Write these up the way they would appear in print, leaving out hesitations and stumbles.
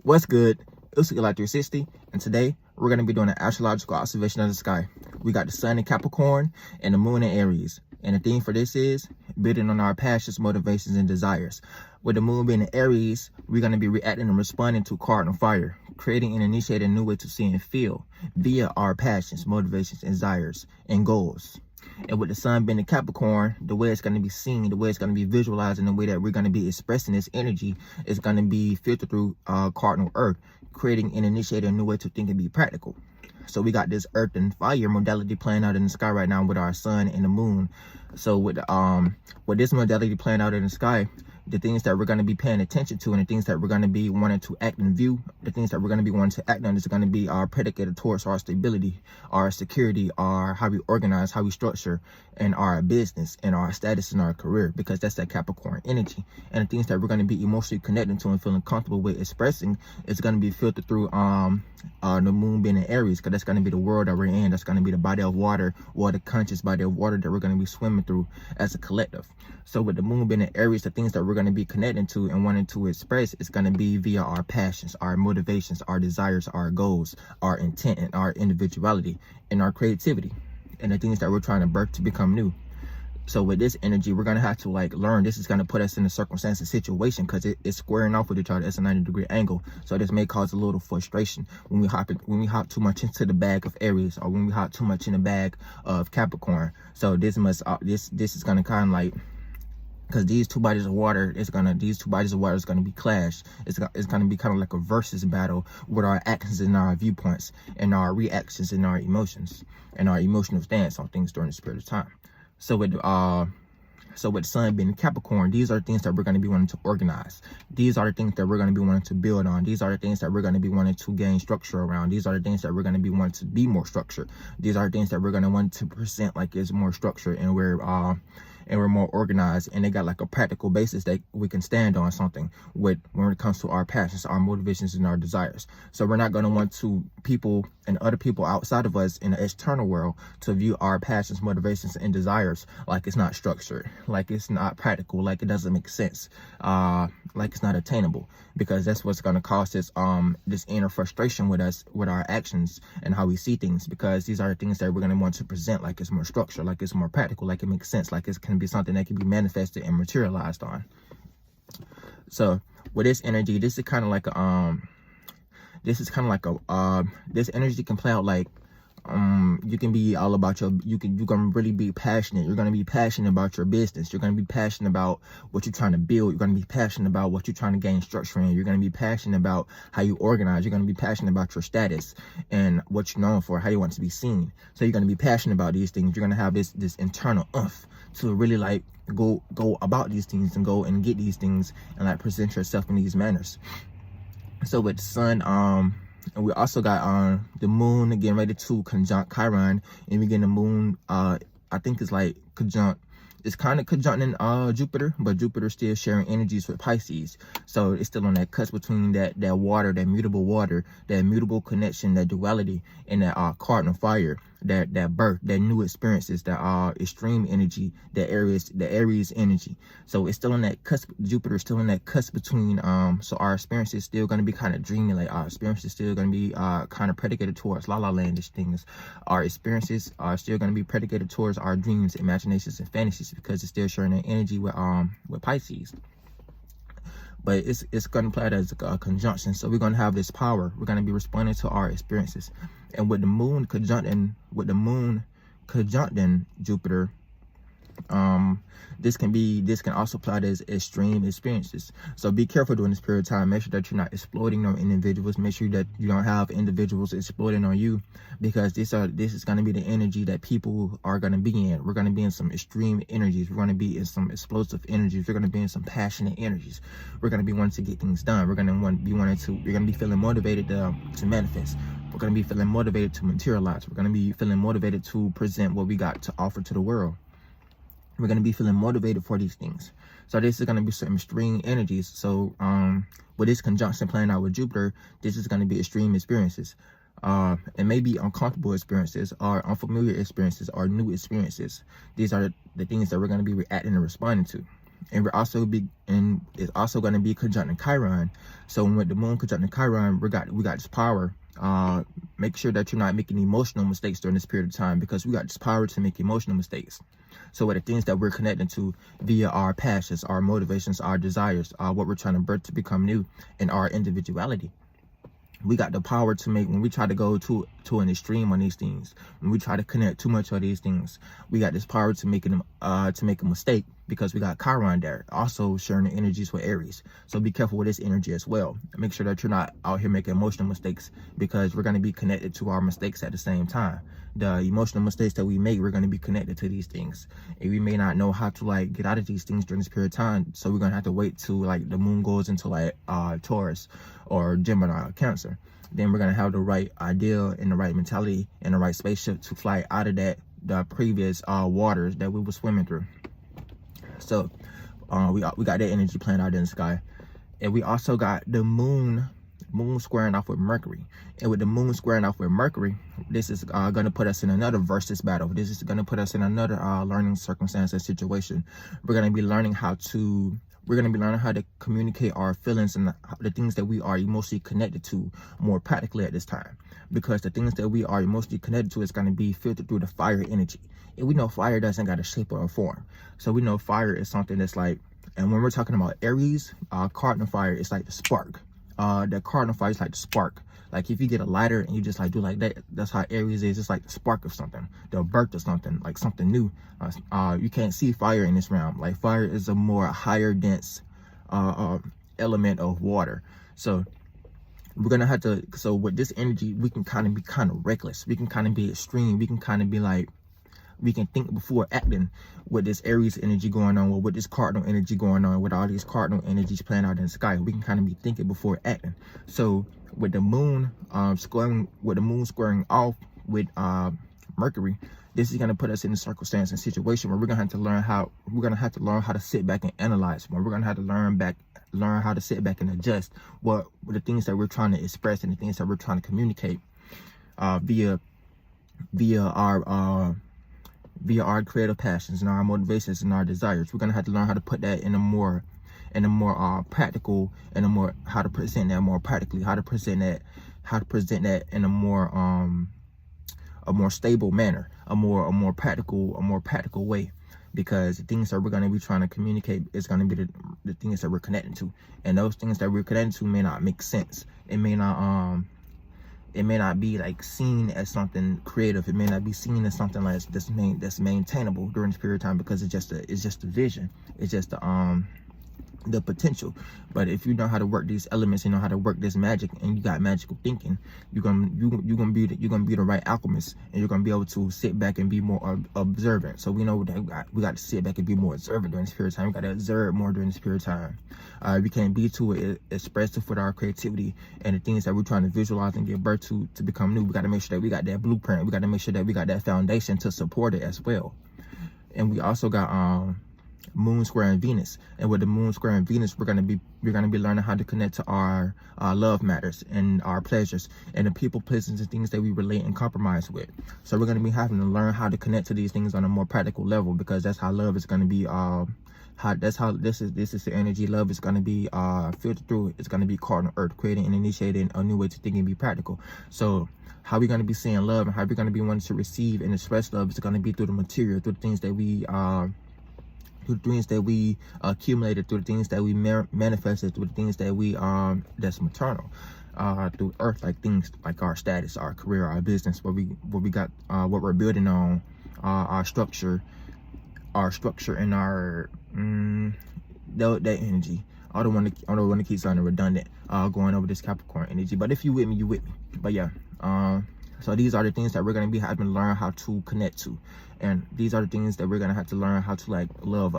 What's good? It's like 360, and today we're going to be doing an astrological observation of the sky. We got the sun in Capricorn and the moon in Aries. And the theme for this is building on our passions, motivations, and desires. With the moon being in Aries, we're going to be reacting and responding to cardinal fire, creating and initiating a new way to see and feel via our passions, motivations, and desires, and goals. And with the sun being in Capricorn, the way it's going to be seen, the way it's going to be visualized, and the way that we're going to be expressing this energy is going to be filtered through cardinal earth, creating and initiating a new way to think and be practical. So we got this earth and fire modality playing out in the sky right now with our sun and the moon. So with this modality playing out in the sky, the things that we're going to be paying attention to and the things that we're going to be wanting to act and view, the things that we're going to be wanting to act on is going to be our predicated towards our stability, our security, our how we organize, how we structure, and our business and our status in our career, because that's that Capricorn energy. And the things that we're going to be emotionally connected to and feeling comfortable with expressing is going to be filtered through the moon being in Aries, because that's going to be the world that we're in. That's going to be the body of water, or the conscious body of water that we're going to be swimming through as a collective. So with the moon being in Aries, the things that we're going to be connecting to and wanting to express is going to be via our passions, our motivations, our desires, our goals, our intent, and our individuality, and our creativity, and the things that we're trying to birth to become new. So with this energy, we're going to have to learn. This is going to put us in a circumstance and situation, because it's squaring off with each other. It's a 90-degree angle. So this may cause a little frustration when we hop too much into the bag of Aries, or when we hop too much in the bag of Capricorn. So this is going to kind of because these two bodies of water is gonna be clash. It's gonna be kind of like a versus battle with our actions and our viewpoints and our reactions and our emotions and our emotional stance on things during this period of time. So with the sun being Capricorn, these are things that we're going to be wanting to organize. These are the things that we're going to be wanting to build on. These are the things that we're going to be wanting to gain structure around. These are the things that we're going to be wanting to be more structured. These are the things that we're going to want to present like it's more structured, and we're more organized, and they got like a practical basis that we can stand on something with when it comes to our passions, our motivations, and our desires. So we're not going to want to people and other people outside of us in the external world to view our passions, motivations, and desires like it's not structured, like it's not practical, like it doesn't make sense, like it's not attainable, because that's what's going to cause this inner frustration with us, with our actions and how we see things, because these are the things that we're going to want to present like it's more structured, like it's more practical, like it makes sense, like it can be something that can be manifested and materialized on. So with this energy, this is kind of like this energy can play out like you can be all about you're gonna really be passionate. You're gonna be passionate about your business. You're gonna be passionate about what you're trying to build. You're gonna be passionate about what you're trying to gain structure in. You're gonna be passionate about how you organize. You're gonna be passionate about your status and what you're known for, how you want to be seen. So you're gonna be passionate about these things. You're gonna have this internal to really go about these things and go and get these things and present yourself in these manners. So with the sun, and we also got the moon getting ready to conjunct Chiron, and we getting the moon, I think it's it's kind of conjunct in Jupiter, but Jupiter's still sharing energies with Pisces. So it's still on that cusp between that water, that mutable connection, that duality, and that cardinal fire, that birth, that new experiences, that extreme energy, the Aries energy. So it's still on that cusp. Jupiter is still on that cusp between so our experience is still going to be kind of dreamy, like our experience is still going to be kind of predicated towards la la landish things. Our experiences are still going to be predicated towards our dreams, imaginations, and fantasies, because it's still sharing that energy with Pisces. But it's going to play out as a conjunction. So we're going to have this power. We're going to be responding to our experiences. And with the moon conjuncting Jupiter, this can also apply as extreme experiences. So be careful during this period of time. Make sure that you're not exploiting on individuals. Make sure that you don't have individuals exploiting on you, because this is going to be the energy that people are going to be in. We're going to be in some extreme energies. We're going to be in some explosive energies. We're going to be in some passionate energies. We're going to be wanting to get things done. We're going to be feeling motivated to manifest. We're going to be feeling motivated to materialize. We're going to be feeling motivated to present what we got to offer to the world. We're going to be feeling motivated for these things. So this is going to be some extreme energies. So with this conjunction playing out with Jupiter, this is going to be extreme experiences. And maybe uncomfortable experiences, or unfamiliar experiences, or new experiences. These are the things that we're going to be reacting and responding to. and it's also going to be conjuncting Chiron. So with the moon conjuncting Chiron, we got this power. Make sure that you're not making emotional mistakes during this period of time, because we got this power to make emotional mistakes. So what the things that we're connecting to via our passions, our motivations, our desires, what we're trying to birth to become new, and our individuality. We got the power to make, when we try to go to an extreme on these things, when we try to connect too much on these things, we got this power to make a mistake, because we got Chiron there, also sharing the energies with Aries. So be careful with this energy as well. Make sure that you're not out here making emotional mistakes, because we're going to be connected to our mistakes at the same time. The emotional mistakes that we make, we're going to be connected to these things, and we may not know how to like get out of these things during this period of time. So we're going to have to wait till like the moon goes into like Taurus or Gemini or Cancer. Then we're going to have the right idea and the right mentality and the right spaceship to fly out of the previous waters that we were swimming through. So we got that energy playing out in the sky. And we also got the moon squaring off with Mercury. And with the moon squaring off with Mercury, this is going to put us in another versus battle. This is going to put us in another learning circumstance and situation. We're going to be learning how to communicate our feelings and the things that we are emotionally connected to more practically at this time, because the things that we are emotionally connected to is going to be filtered through the fire energy. And we know fire doesn't got a shape or a form, so we know fire is something that's like, and when we're talking about Aries, cardinal fire is like the spark. The cardinal fire is like the spark. Like if you get a lighter and you just like do like that, that's how Aries is. It's like the spark of something, the birth of something, like something new. You can't see fire in this realm. Like fire is a more higher dense element of water. So we're gonna have to, so with this energy, we can kind of be reckless. We can kind of be extreme. We can kind of be like, we can think before acting with this Aries energy going on, or with this cardinal energy going on, with all these cardinal energies playing out in the sky. We can kind of be thinking before acting. So with the moon squaring off with Mercury, this is going to put us in a circumstance and situation where we're going to have to learn how to sit back and analyze. Where we're going to have to learn how to sit back and adjust what the things that we're trying to express and the things that we're trying to communicate via our creative passions and our motivations and our desires. We're gonna have to learn how to put that in a more practical, and how to present that more practically, how to present that in a more stable manner, a more practical way, because the things that we're going to be trying to communicate is going to be the things that we're connecting to, and those things that we're connecting to may not make sense. It may not be like seen as something creative. It may not be seen as something like that's maintainable during this period of time, because it's just a vision. It's just the potential. But if you know how to work these elements, you know how to work this magic, and you got magical thinking, you're gonna be the right alchemist, and you're gonna be able to sit back and be more observant. So we know that we got to sit back and be more observant during this period of time. We got to observe more during this period of time. We can't be too expressive with our creativity and the things that we're trying to visualize and give birth to become new. We got to make sure that we got that blueprint. We got to make sure that we got that foundation to support it as well. And we also got moon square and Venus, and with the moon square and Venus, we're gonna be learning how to connect to our love matters and our pleasures and the people, places, and things that we relate and compromise with. So we're gonna be having to learn how to connect to these things on a more practical level, because that's how love is gonna be. This is the energy love is gonna be filtered through. It's gonna be cardinal Earth, creating and initiating a new way to think and be practical. So how we're gonna be seeing love and how we're gonna be wanting to receive and express love is gonna be through the material, through the things that we accumulated, through the things that we manifested, through the things that we that's maternal, through earth, like things like our status, our career, our business, what we're building on, our structure and our that energy. I don't want to keep sounding redundant going over this Capricorn energy, but if you with me, you with me. But yeah, so these are the things that we're going to be having to learn how to connect to. And these are the things that we're going to have to learn how to love,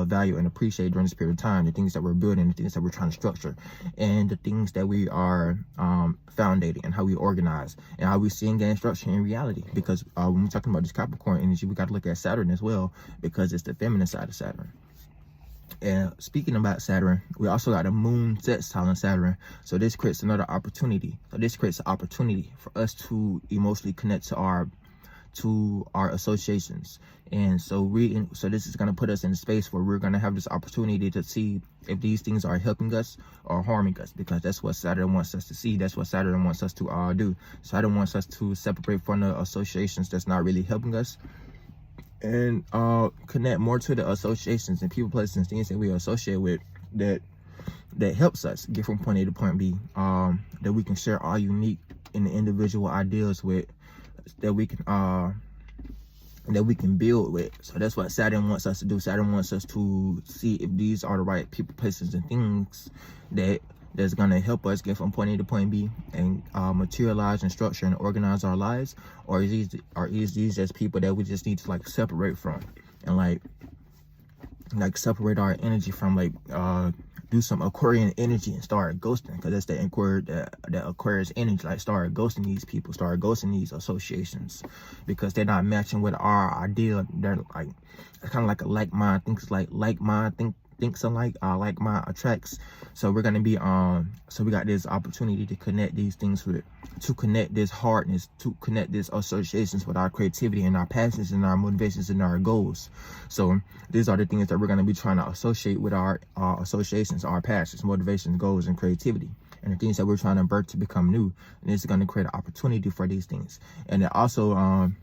value, and appreciate during this period of time. The things that we're building, the things that we're trying to structure, and the things that we are foundating, and how we organize, and how we see and gain structure in reality. Because when we're talking about this Capricorn energy, we got to look at Saturn as well, because it's the feminine side of Saturn. And speaking about Saturn, we also got a moon sextile in Saturn. So this creates another opportunity. So this creates an opportunity for us to emotionally connect to to our associations. And so so this is going to put us in a space where we're going to have this opportunity to see if these things are helping us or harming us, because that's what Saturn wants us to see. That's what Saturn wants us to do. Saturn wants us to separate from the associations that's not really helping us, and connect more to the associations and people, places, and things that we associate with that helps us get from point A to point B, that we can share our unique and individual ideas with, that we can build with. So that's what Saturn wants us to do. Saturn wants us to see if these are the right people, places, and things that's going to help us get from point A to point B and materialize and structure and organize our lives, or is these just people that we just need to like separate from, and like separate our energy from, like do some Aquarian energy and start ghosting, because that's the Aquarius energy. Like start ghosting these people, start ghosting these associations, because they're not matching with our idea. They're like, it's kind of like a like mind thinks like mind thinks alike, like mind attracts. So we're gonna be so we got this opportunity to connect these things to connect this hardness, to connect these associations with our creativity and our passions and our motivations and our goals. So these are the things that we're gonna be trying to associate with our associations, our passions, motivations, goals, and creativity, and the things that we're trying to birth to become new. And this is going to create an opportunity for these things. And it also and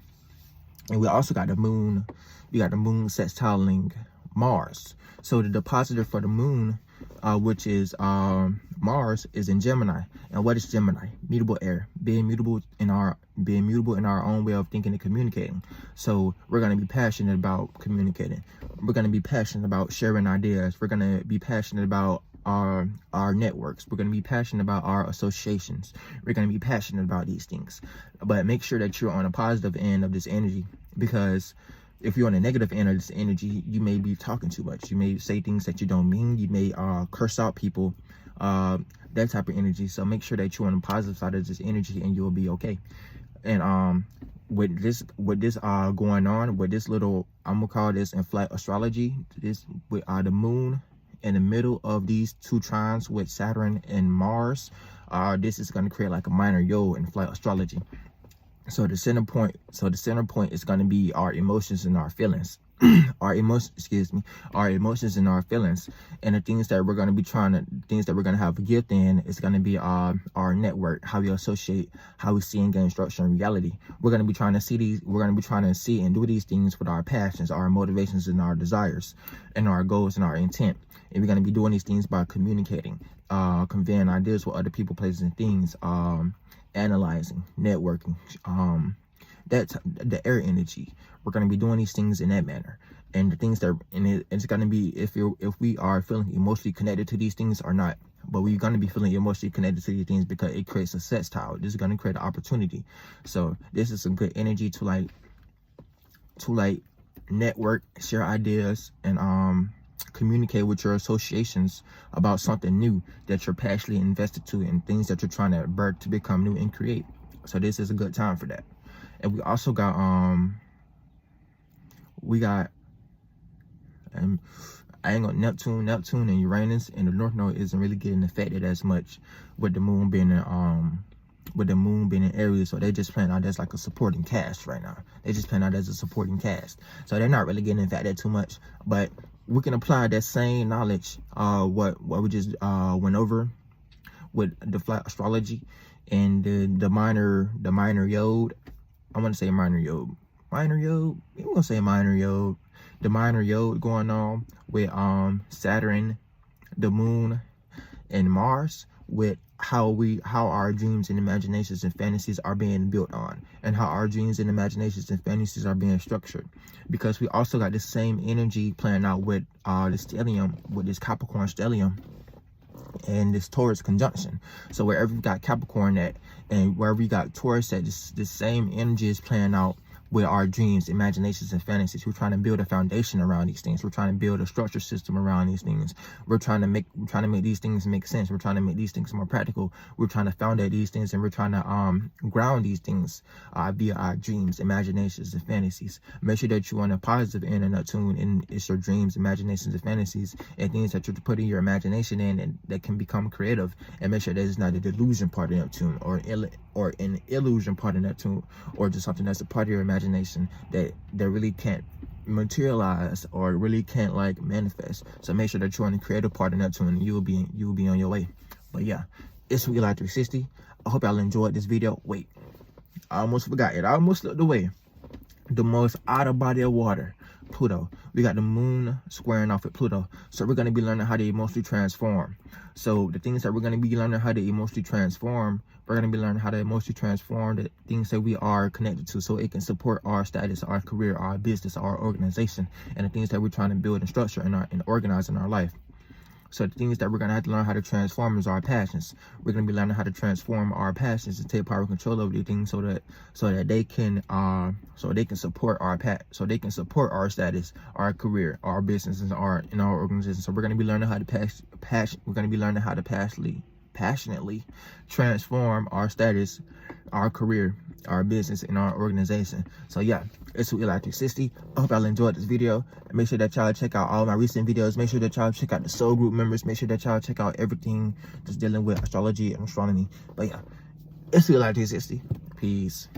we also got the moon. We got the moon sextiling Mars. So the depositor for the moon, which is Mars, is in Gemini. And what is Gemini? Mutable air, being mutable in our own way of thinking and communicating. So we're going to be passionate about communicating. We're going to be passionate about sharing ideas. We're going to be passionate about our networks. We're going to be passionate about our associations. We're going to be passionate about these things. But make sure that you're on a positive end of this energy, because if you're on a negative end of this energy, you may be talking too much. You may say things that you don't mean. You may curse out people, that type of energy. So make sure that you're on the positive side of this energy, and you'll be okay. And with this going on, with this little, I'm gonna call this in flight astrology, this with the moon in the middle of these two trines with Saturn and Mars, this is going to create like a minor yod in flight astrology. So the center point is going to be our emotions and our feelings. Our emotions and our feelings, and the things that we're going to be things that we're going to have a gift in is going to be our network, how we associate, how we see and gain structure and reality. We're going to be trying to see and do these things with our passions, our motivations, and our desires, and our goals and our intent. And we're going to be doing these things by communicating, conveying ideas with other people, places, and things, analyzing, networking, that's the air energy. We're going to be doing these things in that manner. And the things that, and it's going to be if we are feeling emotionally connected to these things or not. But we're going to be feeling emotionally connected to these things because it creates a sextile. This is going to create an opportunity. So this is some good energy to like network, share ideas, and communicate with your associations about something new that you're passionately invested to, and things that you're trying to birth to become new and create. So this is a good time for that. And we also got I ain't got Neptune and Uranus, and the North Node isn't really getting affected as much with the moon being in Aries. So they're just playing out as like a supporting cast right now. They're just playing out as a supporting cast. So they're not really getting affected too much. But we can apply that same knowledge, what we just went over with the flat astrology and the minor yod. I want to say minor yod. We're gonna say minor yod. The minor yod going on with Saturn, the moon, and Mars, with how our dreams and imaginations and fantasies are being built on, and how our dreams and imaginations and fantasies are being structured. Because we also got the same energy playing out with the stellium, with this Capricorn stellium and this Taurus conjunction. So wherever you got Capricorn at and wherever you got Taurus at, this same energy is playing out with our dreams, imaginations, and fantasies. We're trying to build a foundation around these things. We're trying to build a structure system around these things. We're trying to make these things make sense. We're trying to make these things more practical. We're trying to foundate these things, and we're trying to ground these things via our dreams, imaginations, and fantasies. Make sure that you're on a positive end of Neptune, and it's your dreams, imaginations, and fantasies, and things that you're putting your imagination in and that can become creative. And make sure that it's not a delusion part of Neptune, or an illusion part of Neptune, or just something that's a part of your imagination imagination that really can't materialize or really can't like manifest. So make sure that you're on the creative part of Neptune, and you will be on your way. But yeah, it's with Eli 360. I hope y'all enjoyed this video. Wait, I almost forgot it. I almost slipped away. The most outer body of water, Pluto. We got the moon squaring off with Pluto. So we're going to be learning how to emotionally transform. So the things that we're going to be learning how to emotionally transform, we're going to be learning how to emotionally transform the things that we are connected to, so it can support our status, our career, our business, our organization, and the things that we're trying to build and structure and organize in our life. So the things that we're going to have to learn how to transform is our passions. We're going to be learning how to transform our passions and take power and control over the things so that they can support our status, our career, our business, and our organization. So we're going to be learning how to passionately transform our status, our career, our business, and our organization. So yeah, it's with Eli 360. I hope y'all enjoyed this video. And make sure that y'all check out all my recent videos. Make sure that y'all check out the soul group members. Make sure that y'all check out everything that's dealing with astrology and astronomy. But yeah, it's with Eli 360. Peace.